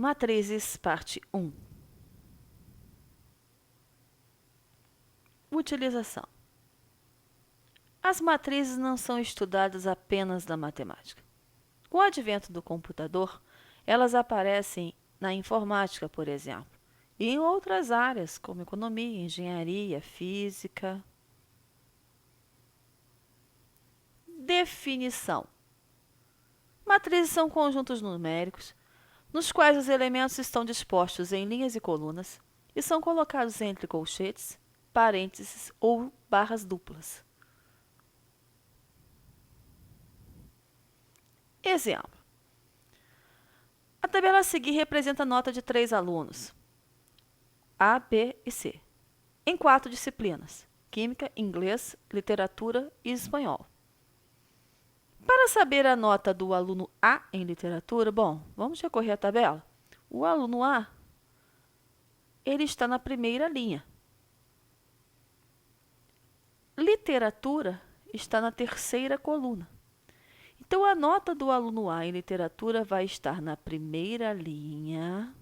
Matrizes, parte 1. Utilização. As matrizes não são estudadas apenas na matemática. Com o advento do computador, elas aparecem na informática, por exemplo, e em outras áreas, como economia, engenharia, física. Definição. Matrizes são conjuntos numéricos, nos quais os elementos estão dispostos em linhas e colunas e são colocados entre colchetes, parênteses ou barras duplas. Exemplo. A tabela a seguir representa a nota de 3 alunos, A, B e C, em 4 disciplinas: Química, Inglês, Literatura e Espanhol. Para saber a nota do aluno A em literatura, vamos recorrer à tabela. O aluno A, ele está na primeira linha. Literatura está na terceira coluna. Então, a nota do aluno A em literatura vai estar na primeira linha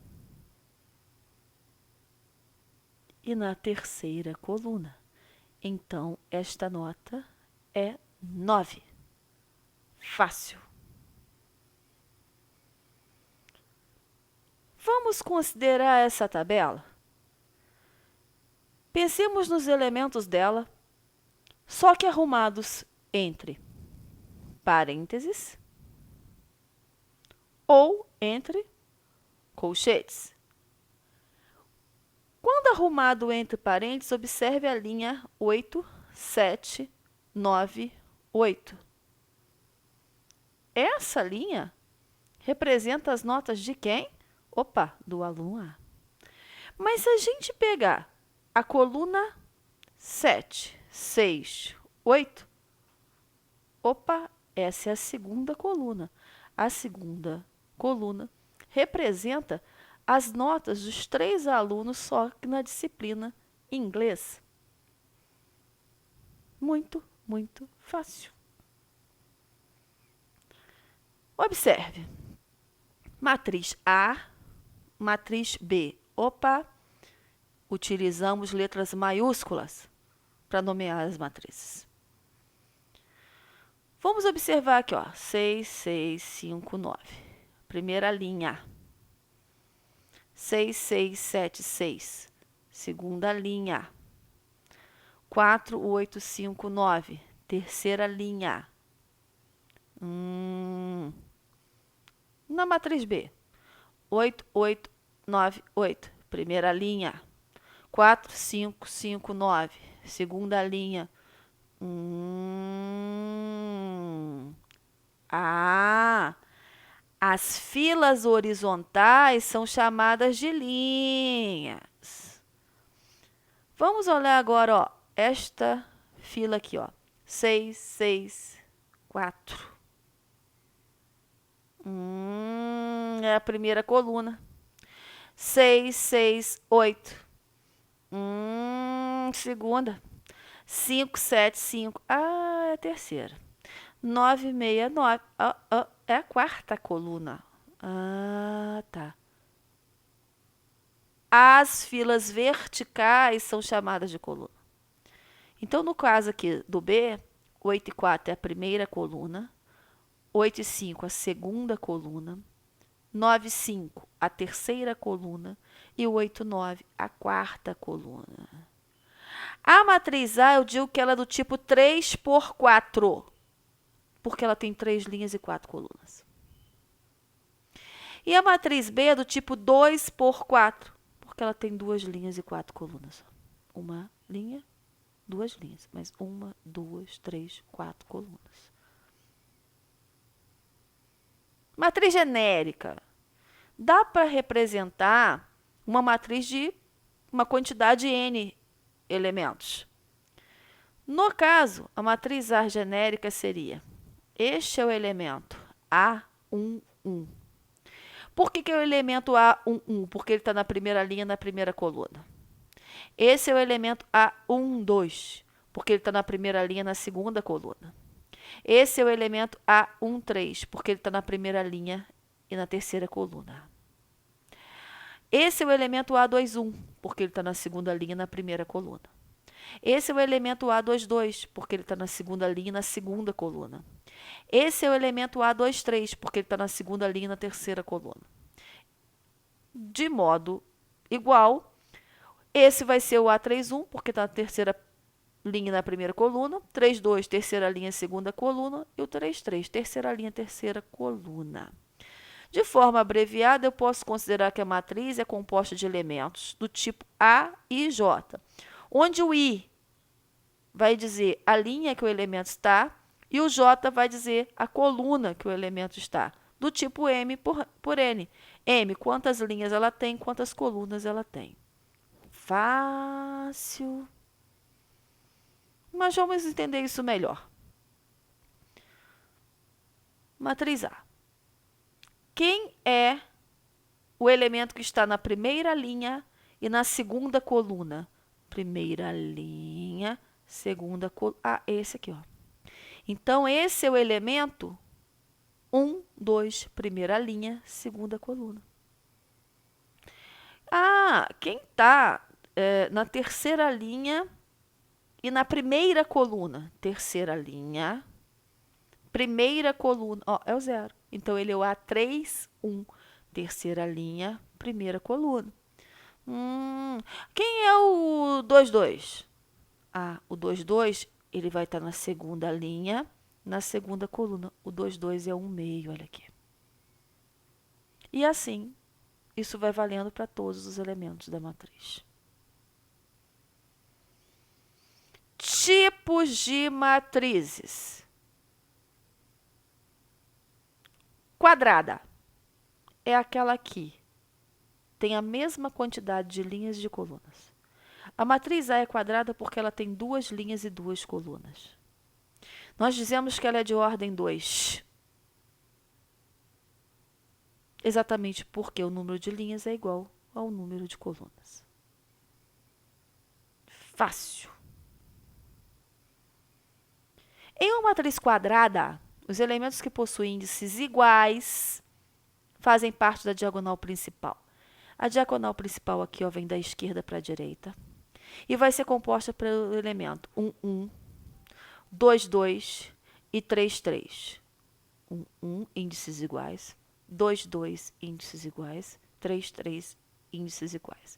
e na terceira coluna. Então, esta nota é 9. Fácil. Vamos considerar essa tabela? Pensemos nos elementos dela, só que arrumados entre parênteses ou entre colchetes. Quando arrumado entre parênteses, observe a linha 8, 7, 9, 8. Essa linha representa as notas de quem? Do aluno A. Mas se a gente pegar a coluna 7, 6, 8, essa é a segunda coluna. A segunda coluna representa as notas dos 3 alunos só que na disciplina inglês. Muito, muito fácil. Observe. Matriz A, matriz B. Utilizamos letras maiúsculas para nomear as matrizes. Vamos observar aqui, 6, 6, 5, 9. Primeira linha. 6, 6, 7, 6. Segunda linha. 4, 8, 5, 9. Terceira linha. Na matriz B. 8, 8, 9, 8. Primeira linha. 4, 5, 5, 9. Segunda linha. As filas horizontais são chamadas de linhas. Vamos olhar agora, esta fila aqui, 6, 6, 4. É a primeira coluna. 6, 6, 8. Segunda. 5, 7, 5. É a terceira. 9, 6, 9. É a quarta coluna. Tá. As filas verticais são chamadas de coluna. Então, no caso aqui do B, 8 e 4 é a primeira coluna. 8 e 5 a segunda coluna. 9 e 5 a terceira coluna. E 8 e 9 a quarta coluna. A matriz A, eu digo que ela é do tipo 3 por 4. Porque ela tem 3 linhas e 4 colunas. E a matriz B é do tipo 2 por 4, porque ela tem 2 linhas e 4 colunas. Uma linha, 2 linhas, mas 1, 2, 3, 4 colunas. Matriz genérica. Dá para representar uma matriz de uma quantidade N elementos. No caso, a matriz A genérica seria: este é o elemento A11. Por que é o elemento A11? Porque ele está na primeira linha, na primeira coluna. Esse é o elemento A12, porque ele está na primeira linha, na segunda coluna. Esse é o elemento A13, porque ele está na primeira linha e na terceira coluna. Esse é o elemento A21, porque ele está na segunda linha, na primeira coluna. Esse é o elemento A22, porque ele está na segunda linha, na segunda coluna. Esse é o elemento A23, porque ele está na segunda linha, na terceira coluna. De modo igual, esse vai ser o A31, porque está na terceira linha, na primeira coluna. 32, terceira linha, segunda coluna. E o 33, terceira linha, terceira coluna. De forma abreviada, eu posso considerar que a matriz é composta de elementos do tipo A e J, onde o I vai dizer a linha que o elemento está e o J vai dizer a coluna que o elemento está, do tipo M por N. M, quantas linhas ela tem, quantas colunas ela tem. Fácil. Mas vamos entender isso melhor. Matriz A. Quem é o elemento que está na primeira linha e na segunda coluna? Primeira linha, segunda coluna. Ah, esse aqui, ó. Então, esse é o elemento 1, 2, primeira linha, segunda coluna. Ah, quem está na terceira linha e na primeira coluna? Terceira linha, primeira coluna. Ó, é o 0. Então, ele é o A3, 1. Terceira linha, primeira coluna. Quem é o 2, 2? Ah, o 2, 2, ele vai estar na segunda linha, na segunda coluna. O 2, 2 é 1 meio, olha aqui. E assim, isso vai valendo para todos os elementos da matriz. Tipos de matrizes. Quadrada é aquela aqui. Tem a mesma quantidade de linhas e de colunas. A matriz A é quadrada porque ela tem 2 linhas e 2 colunas. Nós dizemos que ela é de ordem 2. Exatamente porque o número de linhas é igual ao número de colunas. Fácil. Em uma matriz quadrada, os elementos que possuem índices iguais fazem parte da diagonal principal. A diagonal principal aqui, ó, vem da esquerda para a direita. E vai ser composta pelo elemento 1, 1, 2, 2 e 3, 3. 1, 1, índices iguais. 2, 2, índices iguais. 3, 3, índices iguais.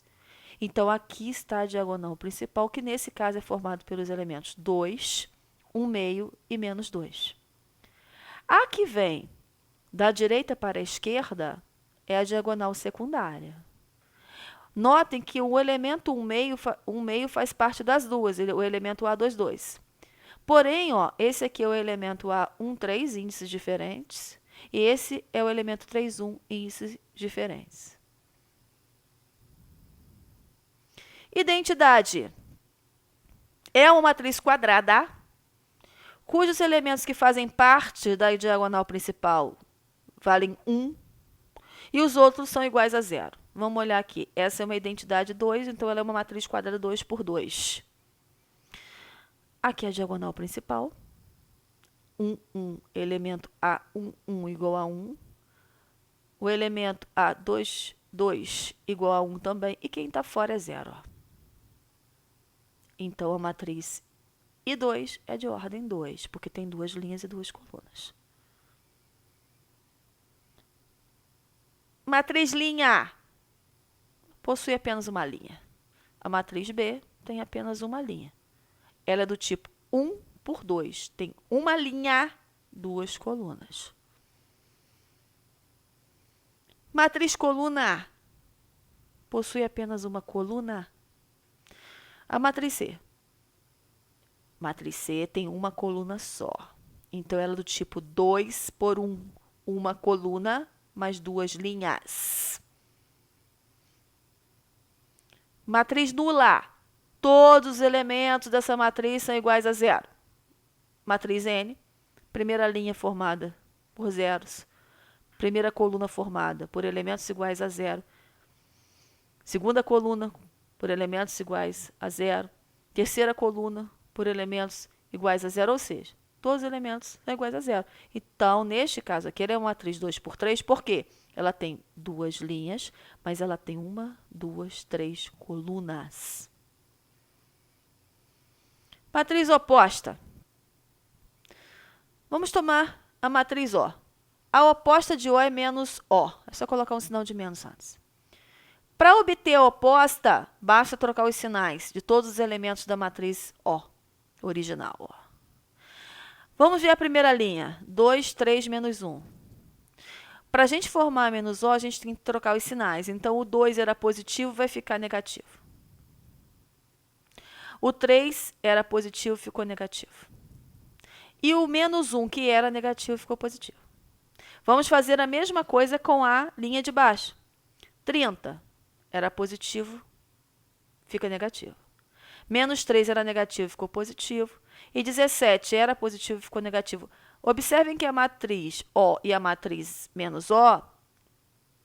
Então, aqui está a diagonal principal, que nesse caso é formado pelos elementos 2, 1 meio e menos 2. A que vem da direita para a esquerda é a diagonal secundária. Notem que o elemento 1 meio faz parte das duas, o elemento A22. Porém, ó, esse aqui é o elemento A13, índices diferentes, e esse é o elemento 31, índices diferentes. Identidade. É uma matriz quadrada, cujos elementos que fazem parte da diagonal principal valem 1, e os outros são iguais a 0. Vamos olhar aqui. Essa é uma identidade 2, então ela é uma matriz quadrada 2 por 2. Aqui é a diagonal principal. 1, 1, elemento A1, 1 igual a 1. O elemento A2, 2 igual a 1 também. E quem está fora é 0. Ó. Então, a matriz I2 é de ordem 2, porque tem 2 linhas e 2 colunas. Matriz linha possui apenas uma linha. A matriz B tem apenas uma linha. Ela é do tipo 1 por 2. Tem uma linha, 2 colunas. Matriz coluna possui apenas uma coluna. A matriz C. Matriz C tem uma coluna só. Então, ela é do tipo 2 por 1. Uma coluna mais 2 linhas. Matriz nula. Todos os elementos dessa matriz são iguais a 0. Matriz N. Primeira linha formada por zeros. Primeira coluna formada por elementos iguais a 0. Segunda coluna por elementos iguais a 0. Terceira coluna por elementos iguais a 0, ou seja, todos os elementos são iguais a zero. Então, neste caso aqui, ela é uma matriz 2 por 3, por quê? Ela tem duas linhas, mas ela tem uma, duas, três colunas. Matriz oposta. Vamos tomar a matriz O. A oposta de O é menos O. É só colocar um sinal de menos antes. Para obter a oposta, basta trocar os sinais de todos os elementos da matriz O, original. Vamos ver a primeira linha. 2, 3, menos 1. Para a gente formar menos O, a gente tem que trocar os sinais. Então, o 2 era positivo, vai ficar negativo. O 3 era positivo, ficou negativo. E o menos 1, que era negativo, ficou positivo. Vamos fazer a mesma coisa com a linha de baixo. 30 era positivo, fica negativo. Menos 3 era negativo, ficou positivo. E 17 era positivo, ficou negativo. Observem que a matriz O e a matriz menos O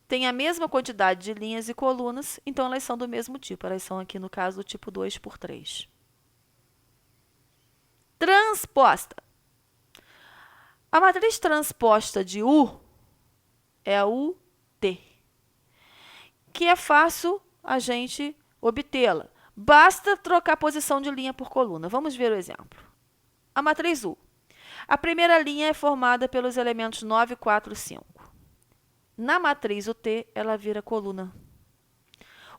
têm a mesma quantidade de linhas e colunas, então elas são do mesmo tipo. Elas são aqui, no caso, do tipo 2 por 3. Transposta. A matriz transposta de U é a UT, que é fácil a gente obtê-la. Basta trocar a posição de linha por coluna. Vamos ver o exemplo. A matriz U. A primeira linha é formada pelos elementos 9, 4 e 5. Na matriz UT, ela vira coluna.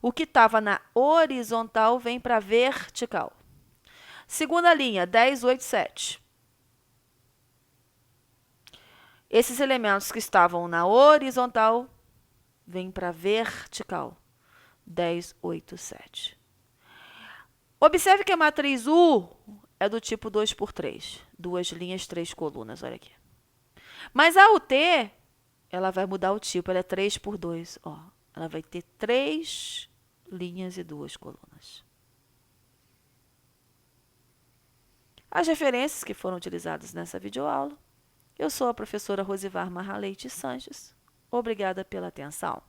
O que estava na horizontal vem para a vertical. Segunda linha, 10, 8, 7. Esses elementos que estavam na horizontal vêm para a vertical. 10, 8, 7. Observe que a matriz U é do tipo 2 por 3. Duas linhas, três colunas, olha aqui. Mas a UT, ela vai mudar o tipo, ela é 3 por 2. Ó, ela vai ter 3 linhas e 2 colunas. As referências que foram utilizadas nessa videoaula. Eu sou a professora Rosivar Marra Leite Sanches. Obrigada pela atenção.